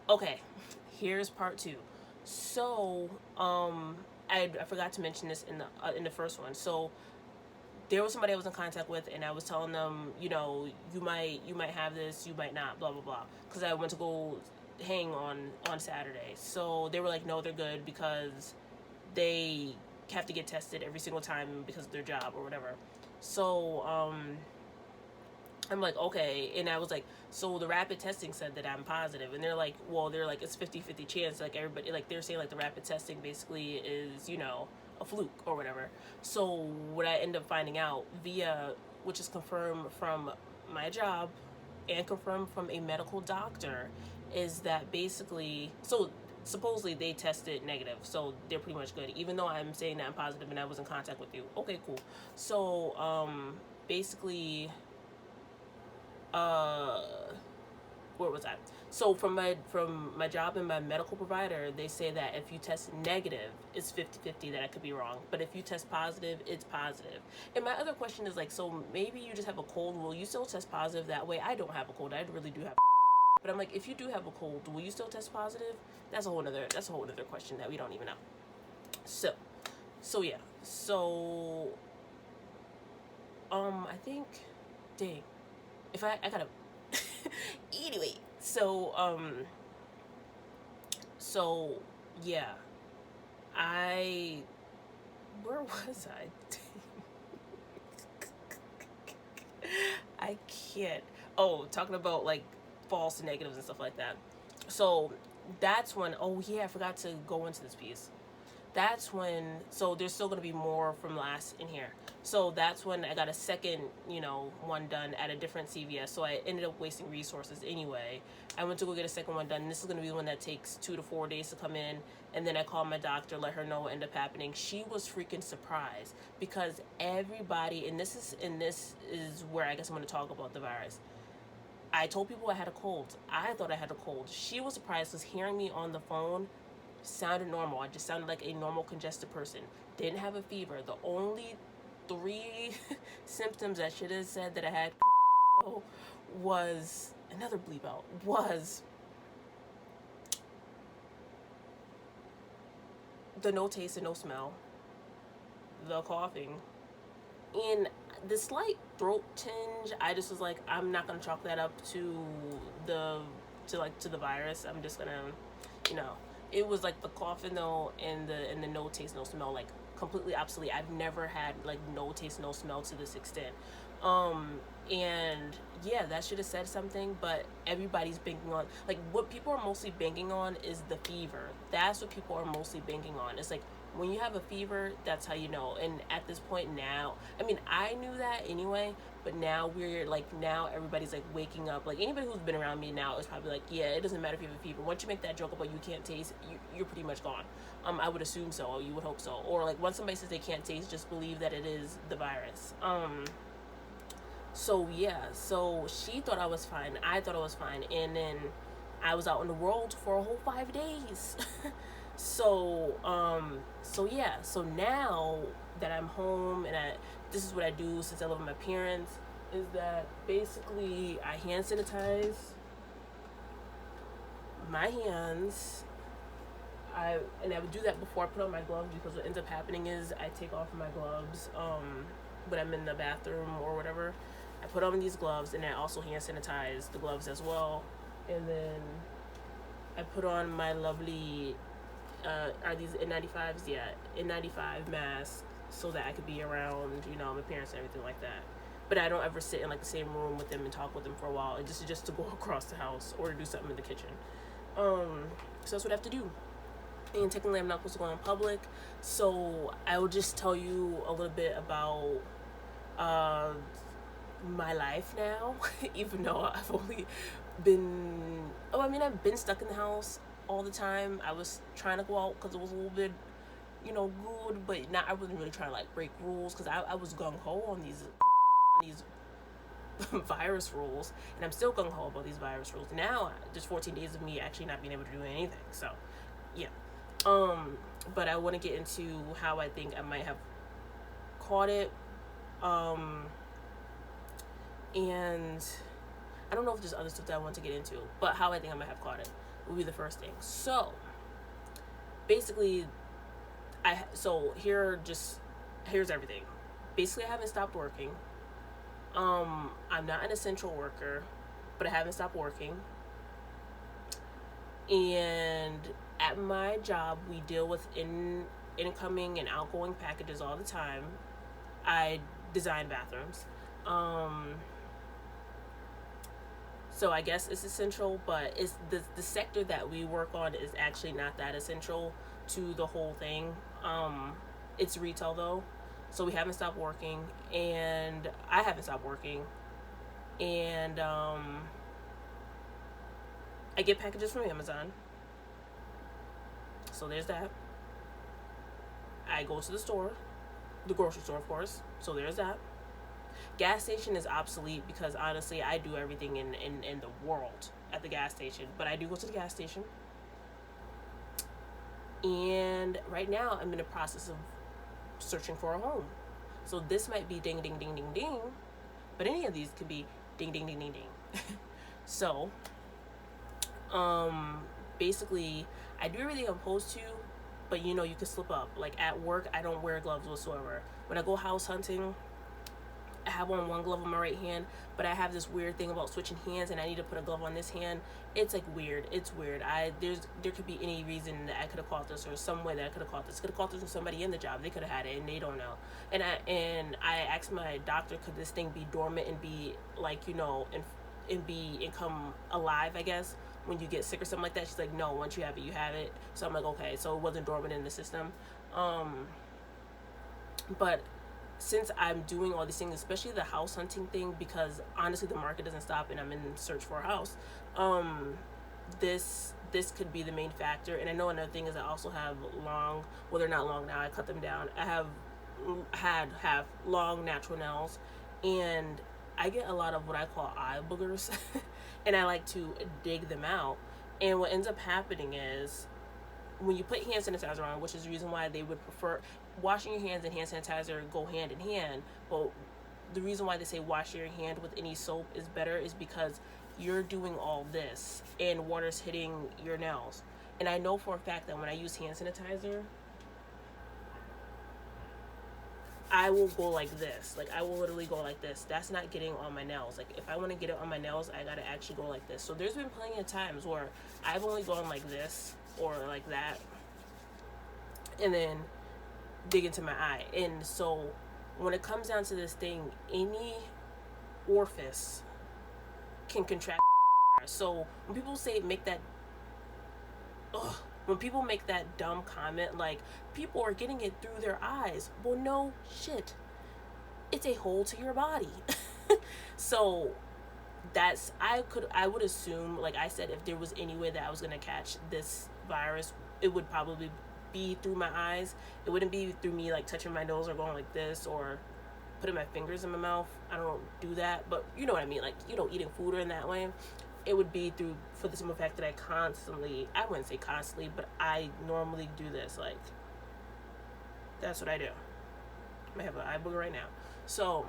Okay, here's part two. So, I forgot to mention this in the first one. So there was somebody I was in contact with, and I was telling them, you might have this, you might not, blah blah blah, because I went to go hang on Saturday. So they were like, no, they're good because they have to get tested every single time because of their job or whatever. So I'm like, okay. And I was like, so the rapid testing said that I'm positive. And they're like, well, they're like, it's 50-50 chance. Like everybody, like they're saying like the rapid testing basically is, a fluke or whatever. So what I end up finding out via, which is confirmed from my job and confirmed from a medical doctor, is that basically, so supposedly they tested negative. So they're pretty much good. Even though I'm saying that I'm positive and I was in contact with you. Okay, cool. So, basically, uh where was I? So from my job and my medical provider, they say that if you test negative, it's 50-50 that I could be wrong. But if you test positive, it's positive. And my other question is like, so maybe you just have a cold. Will you still test positive that way? I don't have a cold. I really do have. But I'm like, if you do have a cold, will you still test positive? That's a whole other question that we don't even know. So, yeah. So, I think, dang, if I gotta anyway, so yeah, I where was I? I can't. Oh, talking about like false negatives and stuff like that. So that's when, oh yeah, I forgot to go into this piece. That's when, so there's still going to be more from last in here. So that's when I got a second, one done at a different CVS. So I ended up wasting resources anyway. I went to go get a second one done. And this is going to be the one that takes 2 to 4 days to come in. And then I called my doctor, let her know what ended up happening. She was freaking surprised because everybody, and this is where I guess I'm going to talk about the virus. I told people I had a cold. I thought I had a cold. She was surprised because hearing me on the phone sounded normal. I just sounded like a normal congested person. Didn't have a fever. The only 3 symptoms I should have said that I had was another bleep out was the no taste and no smell, the coughing, and the slight throat tinge. I just was like, I'm not gonna chalk that up to the virus. I'm just gonna, you know, it was like the coughing though, and the no taste, no smell, like completely obsolete. I've never had like no taste, no smell to this extent. And yeah, that should have said something, but everybody's banking on, like, what people are mostly banking on is the fever. That's what people are mostly banking on. It's like when you have a fever, that's how you know. And at this point now, I mean, I knew that anyway, but now we're like, now everybody's like waking up. Like anybody who's been around me now is probably like, yeah, it doesn't matter if you have a fever. Once you make that joke about you can't taste, you're pretty much gone. I would assume so. You would hope so. Or like once somebody says they can't taste, just believe that it is the virus. So yeah, so she thought I was fine. I thought I was fine, and then I was out in the world for a whole 5 days. So yeah. So now that I'm home and this is what I do since I live with my parents, is that basically I hand sanitize my hands. And I would do that before I put on my gloves, because what ends up happening is I take off my gloves when I'm in the bathroom or whatever. I put on these gloves, and I also hand sanitize the gloves as well. And then I put on my lovely, are these N95s? Yeah, N95 mask, so that I could be around, my parents and everything like that. But I don't ever sit in like the same room with them and talk with them for a while. It's just to go across the house or to do something in the kitchen. So that's what I have to do. And technically I'm not supposed to go in public, so I will just tell you a little bit about my life now. Even though I've only been, I've been stuck in the house all the time. I was trying to go out because it was a little bit, good, but not, I wasn't really trying to like break rules, because I was gung-ho on these virus rules, and I'm still gung-ho about these virus rules. Now there's 14 days of me actually not being able to do anything, so yeah. But I want to get into how I think I might have caught it. And I don't know if there's other stuff that I want to get into, but how I think I might have caught it. would be the first thing. So basically, here's everything. Basically, I haven't stopped working. I'm not an essential worker, but I haven't stopped working. And at my job, we deal with incoming and outgoing packages all the time. I design bathrooms. So I guess it's essential, but it's the sector that we work on is actually not that essential to the whole thing. It's retail though, so we haven't stopped working, and I haven't stopped working, and I get packages from Amazon. So there's that. I go to the store, the grocery store, of course. So there's that. Gas station is obsolete because honestly, I do everything in the world at the gas station. But I do go to the gas station. And right now, I'm in the process of searching for a home. So this might be ding, ding, ding, ding, ding. But any of these could be ding, ding, ding, ding, ding. So, basically, I do everything I'm supposed to, but you can slip up. Like at work, I don't wear gloves whatsoever. When I go house hunting, I have on one glove on my right hand, but I have this weird thing about switching hands, and I need to put a glove on this hand. It's like weird. It's weird. There could be any reason that I could have caught this, or some way that I could have caught this. Could have caught this from somebody in the job. They could have had it, and they don't know. And I asked my doctor, could this thing be dormant and be like and come alive, I guess, when you get sick or something like that. She's like, no, once you have it, you have it. So I'm like, okay, so it wasn't dormant in the system. But since I'm doing all these things, especially the house hunting thing, because honestly the market doesn't stop and I'm in search for a house, this could be the main factor. And I know another thing is I also have they're not long now, I cut them down. I have long natural nails, and I get a lot of what I call eye boogers and I like to dig them out. And what ends up happening is when you put hand sanitizer on, which is the reason why they would prefer washing your hands and hand sanitizer go hand in hand, but the reason why they say wash your hand with any soap is better is because you're doing all this and water's hitting your nails. And I know for a fact that when I use hand sanitizer, I will go like this. Like, I will literally go like this. That's not getting on my nails. Like, if I want to get it on my nails, I gotta actually go like this. So there's been plenty of times where I've only gone like this or like that, and then dig into my eye. And so when it comes down to this thing, any orifice can contract. So when people say when people make that dumb comment like people are getting it through their eyes, well, no shit, it's a hole to your body. So I would assume, like I said, if there was any way that I was gonna catch this virus, it would probably be through my eyes. It wouldn't be through me like touching my nose or going like this or putting my fingers in my mouth. I don't do that, but you know what I mean, like eating food or in that way. It would be for the simple fact that I wouldn't say constantly, but I normally do this. Like, that's what I do. I have an eye booger right now. So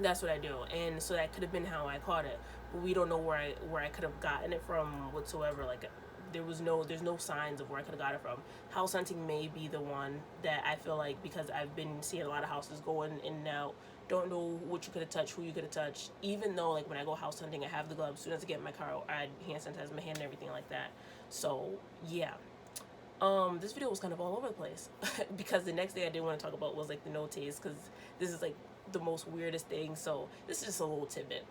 that's what I do. And so that could have been how I caught it. But we don't know where I could have gotten it from whatsoever. Like, there's no signs of where I could have got it from. House hunting may be the one that I feel like, because I've been seeing a lot of houses going in and out, don't know what you could have touched, who you could have touched. Even though, like, when I go house hunting, I have the gloves. As soon as I get in my car, I hand sanitize my hand and everything like that. So yeah, this video was kind of all over the place because the next thing I did want to talk about was like the no taste, because this is like the most weirdest thing. So this is just a little tidbit.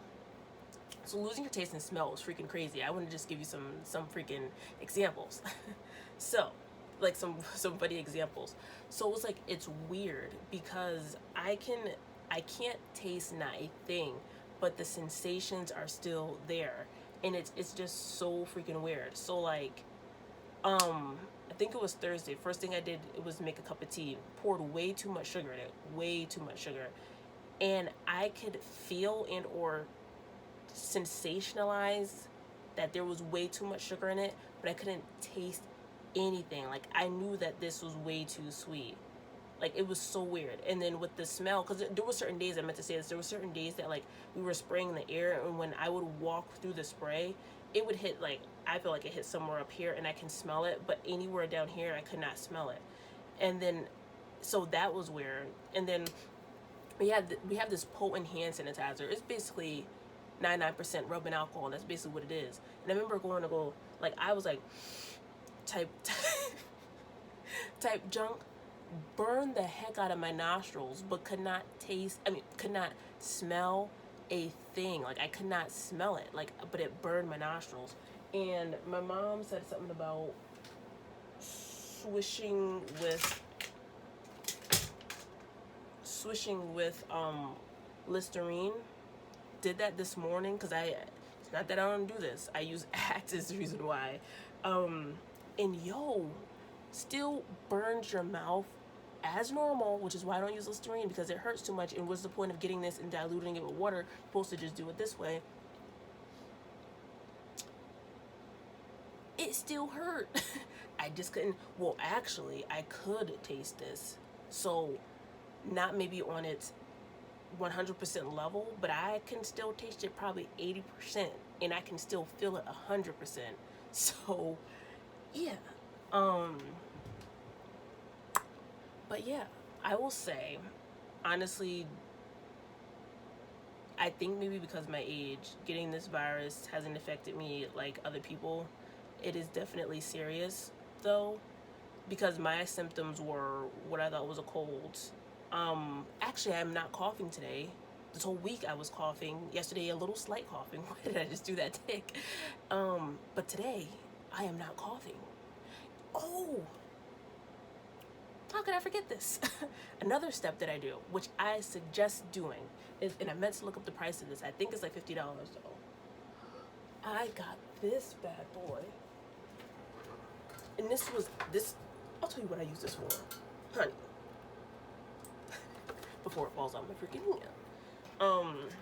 So losing your taste and smell is freaking crazy. I want to just give you some freaking examples. So, like some funny examples. So it's like, it's weird because I can't taste not a thing, but the sensations are still there, and it's just so freaking weird. So like, I think it was Thursday. First thing I did, it was make a cup of tea. Poured way too much sugar in it, way too much sugar, and I could feel and or sensationalize that there was way too much sugar in it, but I couldn't taste anything. Like, I knew that this was way too sweet. Like, it was so weird. And then with the smell, because there were certain days, I meant to say this, there were certain days that like we were spraying the air, and when I would walk through the spray, it would hit like, I feel like it hit somewhere up here and I can smell it, but anywhere down here I could not smell it. And then, so that was weird. And then we have this potent hand sanitizer. It's basically 99% rubbing alcohol. And that's basically what it is. And I remember going to go, like, I was like, type type junk, burned the heck out of my nostrils, but could not could not smell a thing. Like, I could not smell it. Like, but it burned my nostrils. And my mom said something about swishing with Listerine. Did that this morning because it's not that I don't do this. I use Axe is the reason why. And yo, still burns your mouth as normal, which is why I don't use Listerine, because it hurts too much. And what's the point of getting this and diluting it with water? You're supposed to just do it this way. It still hurt. I just couldn't. Well, actually, I could taste this. So, not maybe on its 100% level, but I can still taste it probably 80%, and I can still feel it 100%. So, yeah. But yeah, I will say, honestly, I think maybe because of my age, getting this virus hasn't affected me like other people. It is definitely serious, though, because my symptoms were what I thought was a cold. Actually, I'm not coughing today. This whole week I was coughing. Yesterday, a little slight coughing. Why did I just do that tick? But today, I am not coughing. Oh, how could I forget this? Another step that I do, which I suggest doing, is, and I meant to look up the price of this. I think it's like $50 though. I got this bad boy. And this, I'll tell you what I use this for, honey. Before it falls out my freaking hand.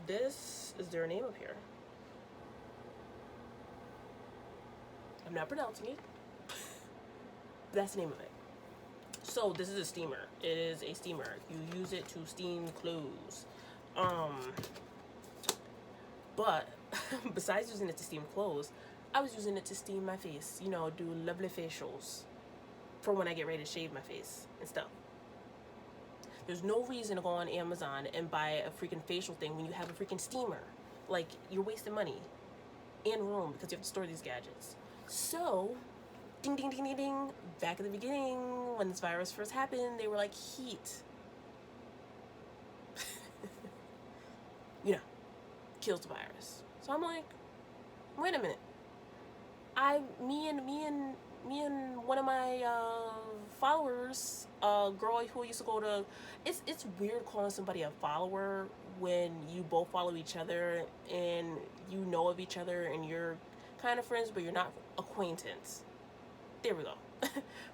This, is there a name up here? I'm not pronouncing it. That's the name of it. So this is a steamer. It is a steamer. You use it to steam clothes. But besides using it to steam clothes, I was using it to steam my face. You know, do lovely facials for when I get ready to shave my face and stuff. There's no reason to go on Amazon and buy a freaking facial thing when you have a freaking steamer. Like, you're wasting money and room because you have to store these gadgets. So, ding, ding, ding, ding, ding. Back at the beginning, when this virus first happened, they were like, heat. You know, kills the virus. So I'm like, wait a minute. Me and one of my followers, a girl who used to go to, it's weird calling somebody a follower when you both follow each other and you know of each other and you're kind of friends, but you're not acquaintance. There we go.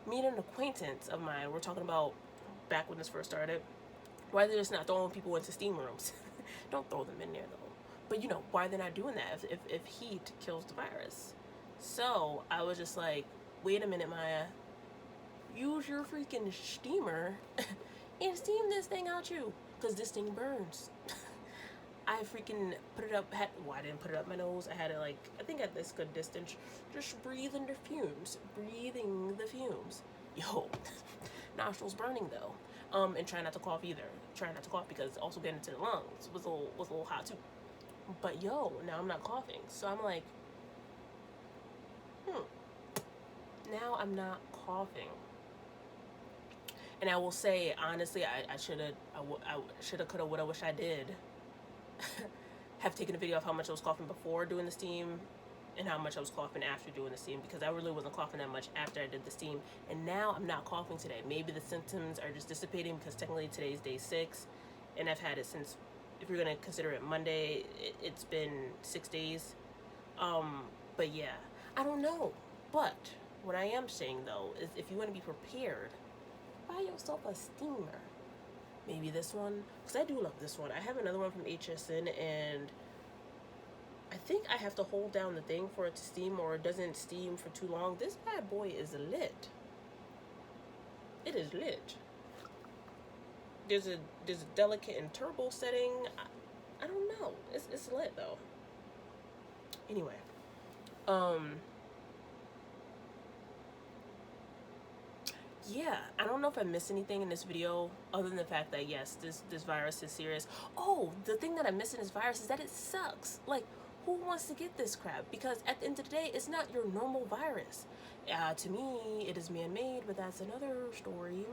Me and an acquaintance of mine, we're talking about back when this first started, why they're just not throwing people into steam rooms. Don't throw them in there though. But you know, why they're not doing that if heat kills the virus. So I was just like, wait a minute, Maya. Use your freaking steamer and steam this thing out you. Because this thing burns. I freaking put it up, I didn't put it up my nose. I had it like, I think at this good distance, just breathing the fumes. Breathing the fumes. Yo, nostrils burning though. And try not to cough either. Try not to cough because also getting into the lungs was a little hot too. But yo, now I'm not coughing. So I'm like, now I'm not coughing. And I will say, honestly, I should have, could have, would have, wish I did have taken a video of how much I was coughing before doing the steam and how much I was coughing after doing the steam, because I really wasn't coughing that much after I did the steam. And now I'm not coughing today. Maybe the symptoms are just dissipating because technically today's day 6 and I've had it since, if you're going to consider it Monday, it's been 6 days. But yeah, I don't know. But what I am saying though is if you want to be prepared, buy yourself a steamer. Maybe this one, because I do love this one. I have another one from HSN, and I think I have to hold down the thing for it to steam, or it doesn't steam for too long. This bad boy is lit. It is lit. There's a delicate and turbo setting. I don't know. It's lit though. Anyway, Um, yeah, I don't know if I missed anything in this video other than the fact that yes, this virus is serious. Oh, the thing that I missed in this virus is that it sucks. Like, who wants to get this crap? Because at the end of the day, it's not your normal virus. To me, it is man-made, but that's another story.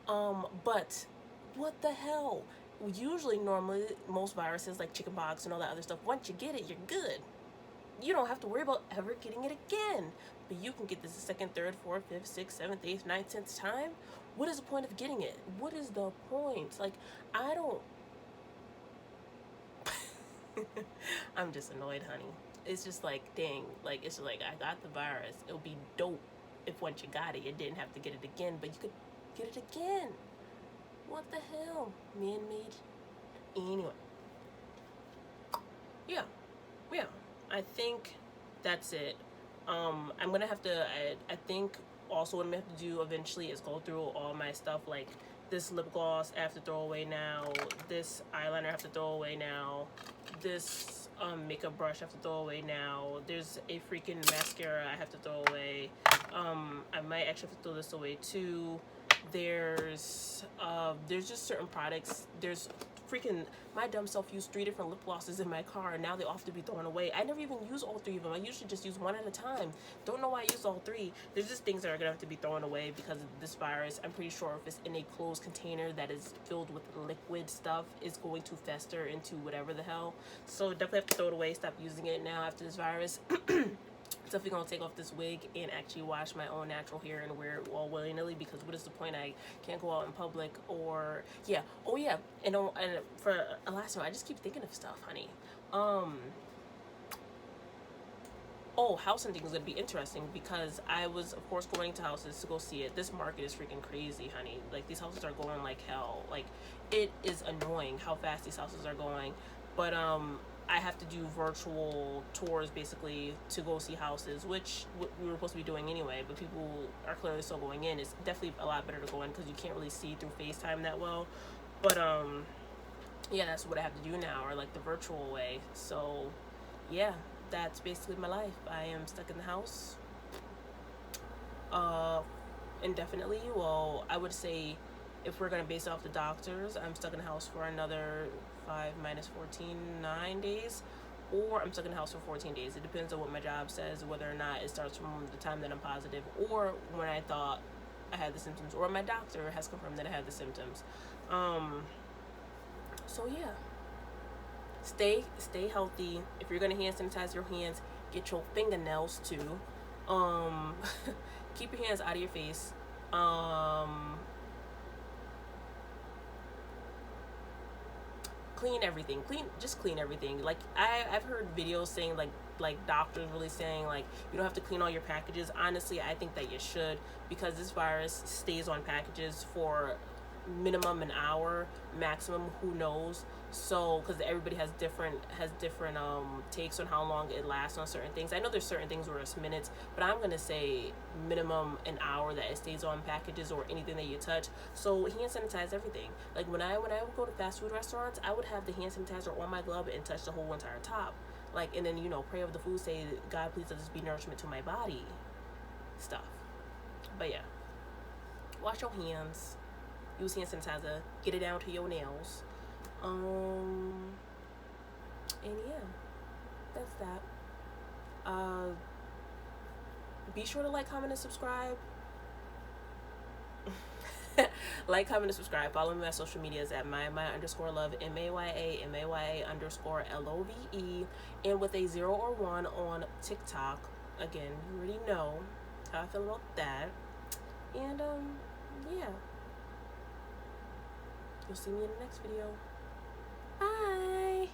But what the hell? Usually, normally, most viruses like chickenpox and all that other stuff, once you get it, you're good. You don't have to worry about ever getting it again. But you can get this the second, third, fourth, fifth, sixth, seventh, eighth, ninth, 10th time. What is the point of getting it? What is the point? Like, I don't. I'm just annoyed, honey. It's just like, dang. Like, it's just like, I got the virus. It would be dope if once you got it, you didn't have to get it again. But you could get it again. What the hell? Man made. Anyway. Yeah. Yeah. I think that's it. I'm gonna have to. I think also what I'm gonna have to do eventually is go through all my stuff. Like this lip gloss, I have to throw away now. This eyeliner, I have to throw away now. This makeup brush, I have to throw away now. There's a freaking mascara I have to throw away. I might actually have to throw this away too. There's just certain products. There's freaking my dumb self used 3 different lip glosses in my car, and now they all have to be thrown away. I never even use all 3 of them. I usually just use one at a time. Don't know why I use all 3. There's just things that are gonna have to be thrown away because of this virus. I'm pretty sure if it's in a closed container that is filled with liquid stuff, it's going to fester into whatever the hell. So definitely have to throw it away. Stop using it now after this virus. Definitely gonna take off this wig and actually wash my own natural hair and wear it all willy-nilly, because what is the point? I can't go out in public. Or yeah, oh yeah, and for a last time, I just keep thinking of stuff, honey. Oh, house hunting is gonna be interesting because I was of course going to houses to go see it. This market is freaking crazy, honey. Like, these houses are going like hell. Like, it is annoying how fast these houses are going. But I have to do virtual tours basically to go see houses, which we were supposed to be doing anyway, but people are clearly still going in. It's definitely a lot better to go in because you can't really see through FaceTime that well. But yeah, that's what I have to do now, or like the virtual way. So yeah, that's basically my life. I am stuck in the house indefinitely. Well, I would say if we're gonna base it off the doctors, I'm stuck in the house for another 5 minus 14, 9 days, or I'm stuck in the house for 14 days. It depends on what my job says, whether or not it starts from the time that I'm positive, or when I thought I had the symptoms, or my doctor has confirmed that I had the symptoms. So yeah, stay healthy. If you're gonna hand sanitize your hands, get your fingernails too. Keep your hands out of your face. Clean everything. Just clean everything. Like, I've heard videos saying like doctors really saying like you don't have to clean all your packages. Honestly, I think that you should, because this virus stays on packages for minimum an hour, maximum who knows. So because everybody has different takes on how long it lasts on certain things. I know there's certain things where it's minutes, but I'm gonna say minimum an hour that it stays on packages or anything that you touch. So hand sanitize everything. Like when I would go to fast food restaurants, I would have the hand sanitizer on my glove and touch the whole entire top. Like, and then pray over the food, say, God, please let this be nourishment to my body stuff. But yeah, wash your hands, use hand sanitizer, get it down to your nails. And yeah, that's that. Be sure to like, comment, and subscribe. Like, comment, and subscribe. Follow me on my social medias at my_love, MAYA_LOVE, and with a 0 or 1 on TikTok. Again, you already know how I feel about that. And yeah, you'll see me in the next video. Bye.